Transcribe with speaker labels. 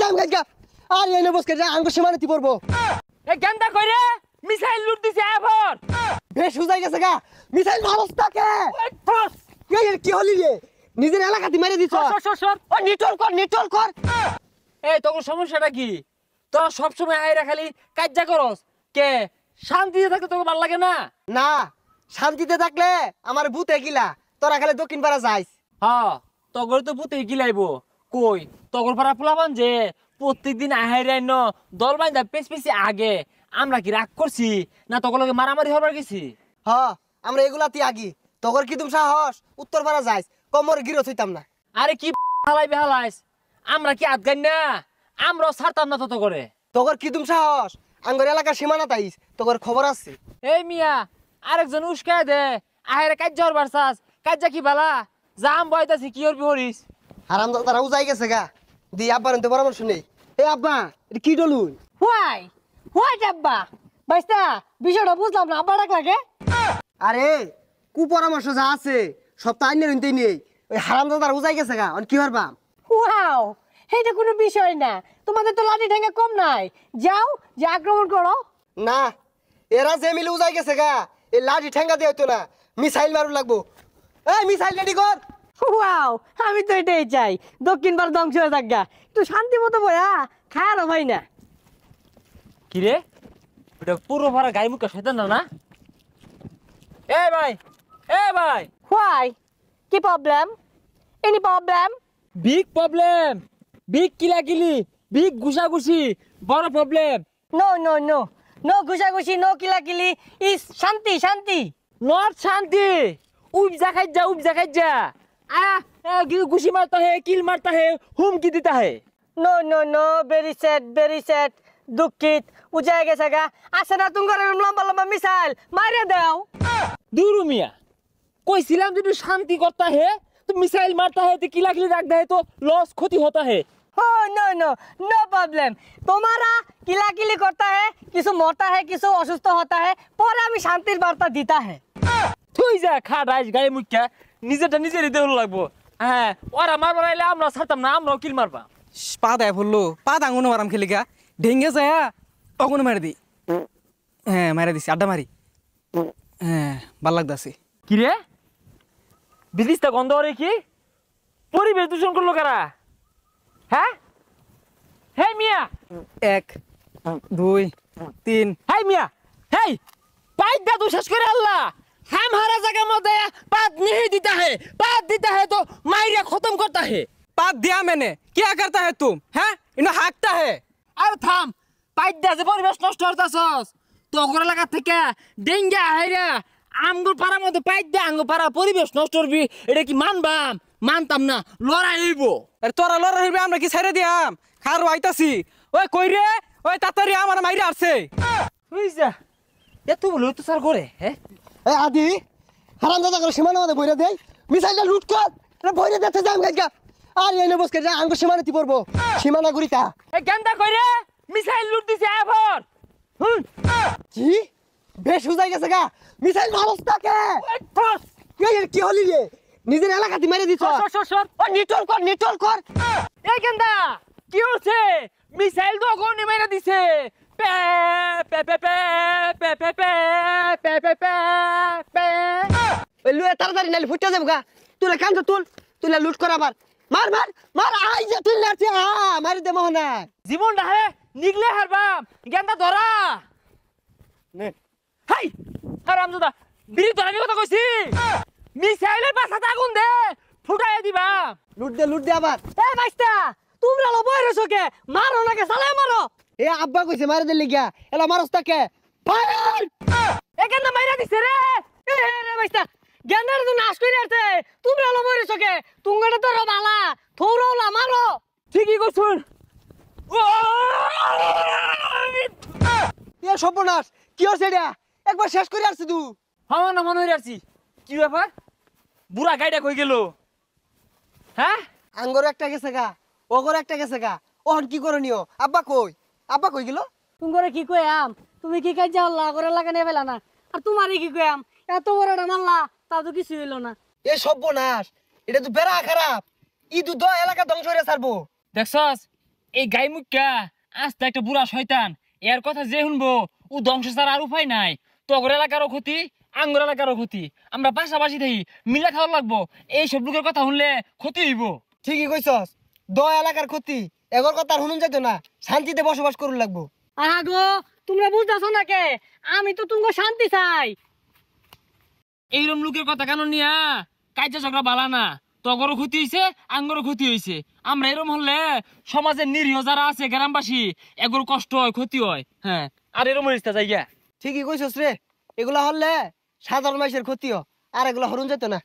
Speaker 1: যাম গাইগা আর এনে বসকে যা আঙ্গ সীমানাতি পড়বো
Speaker 2: এ গেন্দা কইরে মিসাইল লুট দিছে এবার
Speaker 1: বেশ হুজাই গেছে গা মিসাইল মারস্তাকে কি হলি রে নিজের এলাকাতে মেরে দিছ
Speaker 2: সর
Speaker 1: ও নিটল কর
Speaker 2: এই তোর সমস্যাটা কি তোরা সবসময় আইরা খালি কাজ্জা করস কে শান্তিতে থাকতে তোকে ভালো লাগে না
Speaker 1: না শান্তিতে থাকলে আমার ভূতে গিলা তোরা খালি দক্ষিণ পাড়া যাইস
Speaker 2: হ্যাঁ তগর তো পুতে গিলাইবো কই তগর পাড়া পোলাবান যে প্রত্যেকদিন আহাইরা ন দল বাইন্দা পেছি আগে আমরা কি রাগ করছি না তগর লগে মারামারি হবার গেছি
Speaker 1: হ আমরা এগুলাতে আগি তোর কি তুমি সাহস উত্তর পাড়া যাইস কমর গিরত হইতাম না
Speaker 2: আরে কি হালাইস আমরা কি আদগান না আমরাও ছাড়তাম না তত করে
Speaker 1: তোর কি তুমি সাহস আঙ্গর এলাকার সীমানা তাইস তোর খবর আছে
Speaker 2: এই মিয়া আরেকজন উস্কায় দে আহেরে কাজ্জা হরবার চাস কাজ্জা কি বালা জাম বয়তাছি কি হরবি হরিস
Speaker 1: হারাম তারা উজাই গেছে গা দি আব্বার তো পরামর্শ নেই এ আব্বা এটা কি ডলুন
Speaker 3: হোয়াই ডাব্বা বাইস্তা বিষয়টা বুঝলাম না আব্বা ডাক লাগে
Speaker 1: আরে কু পরামর্শ যা আছে সব তো আইনের হইতেই নেই ওই হারাম তারা উজাই গেছে গা অন কি হরবা
Speaker 3: ওয়াও এটা কোনো বিষয় না তোমাদের তো লাঠি ঠেঙ্গা কম নাই যাও যে আক্রমণ করো
Speaker 1: না এরা যে মিলে উজাই গেছে গা এই লাঠি ঠেঙ্গা দিয়ে হইতো না মিসাইল মারু লাগবো এই মিসাইল রেডি কর
Speaker 3: ওয়াও আমি তো এটাই চাই দক্ষিণ ভারত ধ্বংস হয়ে থাকা একটু শান্তি মতো বয়া খায়ারও ভাই না
Speaker 2: কি রে ওটা পুরো ভরা গায়ে মুখে শয়তান না এ ভাই
Speaker 3: হোয়াই কি problem any problem
Speaker 2: big problem big কিলাকিলি বিগ ঘুষাঘুষি বড় problem
Speaker 3: no no no no ঘুষাঘুষি নো কিলাকিলি ইস শান্তি শান্তি
Speaker 2: নট শান্তি उपजा खाइजा घुसी मारता है किल मारता है हुमकी देता है
Speaker 3: no no no very sad दुखित उजाय গেছে গা আসে না তুমি করে লম্বা লম্বা মিসাইল মারিয়ে দাও
Speaker 2: दूर मिया कोई सिलाम जो शांति करता है तो मिसाइल मारता है तो किला किली रखता है तो लॉस क्षति होता है
Speaker 3: हो नो नो नो प्रॉब्लम तुम्हारा किला किली करता है किसी मरता है किसी असुस्थ होता है पर हमें शांतिर वार्ता देता है
Speaker 2: তুই যা খা রাইস গায়ে মুখা নিজেরটা নিজেরই দেহ লাগবো হ্যাঁ ওরা মারবার আইলে আমরা ছাড়তাম না আমরাও কিল মারবা
Speaker 4: পা দেয় ফুললো পা দাঙ্গুনো মারাম খেলিকা ঢেঙ্গে যায় তখন মারি দি হ্যাঁ মারি দিছি আড্ডা মারি হ্যাঁ ভাল লাগতাছে
Speaker 2: কি রে বিদিশটা গন্ধ করে কি পরিবেশ দূষণ করলো কারা হ্যাঁ হে মিয়া
Speaker 4: 1 2 3
Speaker 2: হে মিয়া হে পাইপ দা তো শেষ করে আল্লাহ हमारा जगह मध्य पात नहीं देता है तो मायरिया खत्म करता है
Speaker 4: पात दिया मैंने क्या करता है तुम हैं इन्हें हाँकता है
Speaker 2: अरे थाम पाइप दे से परिवेश नष्ट करताছস তো ওগরা লাগা থেকে ডেঙ্গা হাইরা আমগুর পাড়ার মধ্যে পাইপ দে আঙ্গুর পাড়া পরিবেশ নষ্ট করবি এটা কি মানতাম না লড়াই হইব
Speaker 4: আরে তোরা লড়া হইবে আমরা কি ছেড়ে দিয়াম খারো আইতাছি ওই কই রে ওই তাতারি আমার মাইরা আসছে
Speaker 2: বুঝছা এত বলে তো স্যার করে হ্যাঁ
Speaker 1: এ আদি হারাম দাদা করে সীমানা মধ্যে বইরা দেই মিসাইলটা লুট কর এটা বইরা দিতে যাম গাইগা আর এনে বসকে যা আঙ্গ সীমানাতি পড়বো সীমানা গুরিতা
Speaker 2: এ গেন্দা কইরে মিসাইল লুট দিছে এবার
Speaker 1: কি বেশ হুজাই গেছে গা মিসাইল মারস্তাকে কি হলি রে নিজের এলাকাতে মেরে দিছ
Speaker 2: সর
Speaker 1: ও নিটল কর
Speaker 2: এই গেন্দা কি হচ্ছে মিসাইল তো গনি মেরে দিছে pay pay pay pay pay pay pay pay pay pay
Speaker 1: ওই লুয়ে তাড়াতাড়ি নালি ফুটে যাবো গা তুই কাম তো তুই লুট কর আবার মার আই যে তুই লাড়ছে মারি দে মোহনা
Speaker 2: জীবন হে নিগলে হারবাম গেন্দা ধরা
Speaker 1: নে
Speaker 2: হাই হারামজাদা বিড়ি তো আমি কথা কইছি মিসাইলের পাছাতে আগুন দে ফুটাই দিবা
Speaker 1: লুট দে আবার
Speaker 3: এ বাইস্তা তোমরা লো বইরেছো কে মারো নাকি সালাই মারো
Speaker 1: এ আব্বা কইছে মারি দে লিগা এলা মারস্তাকে ফায়ার
Speaker 3: এ কেন মাইরা দিছে রে এ রে বাইস্তা গেন্দার তো নাশ কইরা আছে তোমরা লো বইরেছো কে তুঙ্গটা তো বালা থৌরাওলা মারো
Speaker 2: ঠিকই কইছুন
Speaker 1: এ সর্বনাশ কি হচ্ছে এটা একবার শেষ করে আসছি তুই
Speaker 2: হাওয়া না মনে হইরা আছি কি ব্যাপার বুড়া গাইডা কই গেল হ্যাঁ
Speaker 1: আঙ্গর একটা গেছে গা ওগর একটা গেছে গা ওহন কি করনিও আব্বা কই গেল
Speaker 3: তুঙ্গরে কি কইয়াম তুমি কি কাজ যাওলা করে লাগানে ফেলা না আর তোমারই কি কইয়াম এত বড়টা মারলা তা তো কিছু হইল না
Speaker 1: এ সর্বনাশ এটা তো বেড়া খারাপ ই তো এলাকা ধ্বংস হয়ে ছাড়বো
Speaker 2: দেখছস এই গাই মুখা আস্তে একটা বুড়া শয়তান, এর কথা যে শুনবো ও ধ্বংস ছাড়া আর উপায় নাই। তগর এলাকারও ক্ষতি, আঙ্গুর এলাকারও ক্ষতি, আমরা পাশাপাশি থাকি, মিলা খাওয়া লাগবো। এই সব লোকের কথা শুনলে ক্ষতি হইব।
Speaker 1: ঠিকই কইছস, দয় এলাকার ক্ষতি, এগর কথা আর শুনুন যাইতো না, শান্তিতে বসবাস করুন লাগবো।
Speaker 3: আগো তোমরা বুঝতেছো না কে, আমি তো তুমি শান্তি চাই।
Speaker 2: এইরকম লোকের কথা কেন নিয়া কাজে ঝগড়া বালা না। তগরও ক্ষতি হয়েছে, আঙ্গরও ক্ষতি হয়েছে। আমরা এরকম হলে সমাজের নিরীহ যারা আছে গ্রামবাসী এগুলো কষ্ট হয়, ক্ষতি হয়। হ্যাঁ, আর এরকম রিস্তা যাই গিয়া।
Speaker 1: ঠিকই কইছস রে, এগুলা হলে সাধারণ মানুষের ক্ষতিও, আর এগুলা হরুন যেত না।